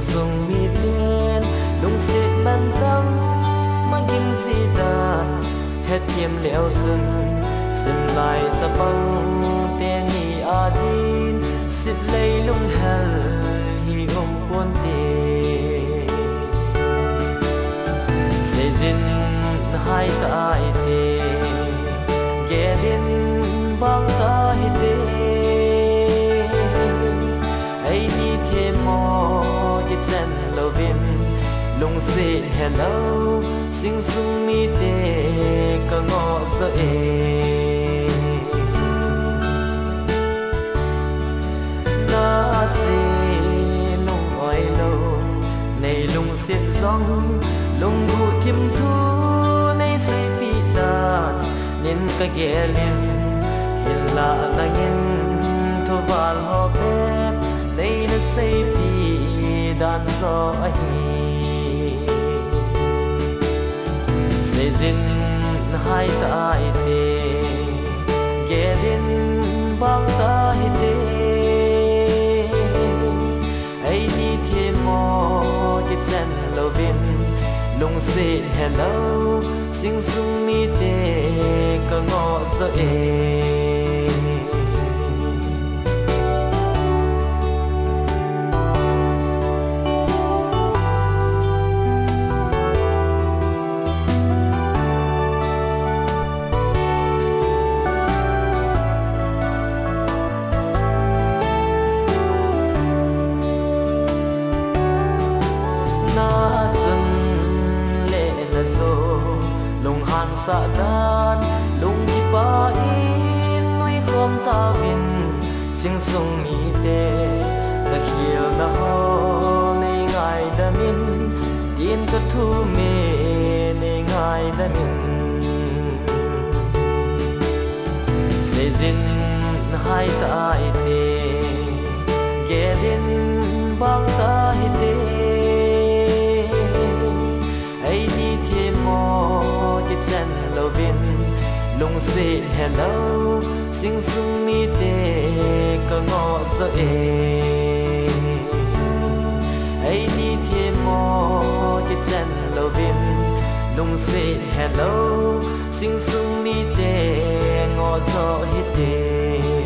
sung mi tiên lung xịt ban tâm mang kim di đàn hết tiêm leo xuân xin lại sa băng tên hi a din xịt lấy lung hel hi ôm quân tiền sẽ dinh hai tai tê ghé đến băng ta hi tê ai đi thêm mò cái chân lâu viên lung xịt hello sing sung mi tê cả ngõ sợ na se lung oi lâu này lung xiết giông lung bu thiêm thu này say pi ta nhìn cái ghé liền hiền lạ ta nhìn thu vào họ bếp đây nó say pi đàn gió ai sẽ dinh hai tai tê ghé đến băng ta hi tê ai đi thêm mò cái chân lâu viên lung xịt hello sing sung mi tê cả ngõ gió sa dan lung di pa in nuôi khom ta vin sing sung mi te ta hiel na ho nei ngai da min tin ka thu me nei ngai da min se zin hai tai te ge din bang ta hi te ai đi thêm mò chân lâu viên lung xịt hello sing sung mi tê cả ngõ gió ai đi thêm mò cái chân lâu viên lung xịt hello sing sung mi tê ngõ gió hít tê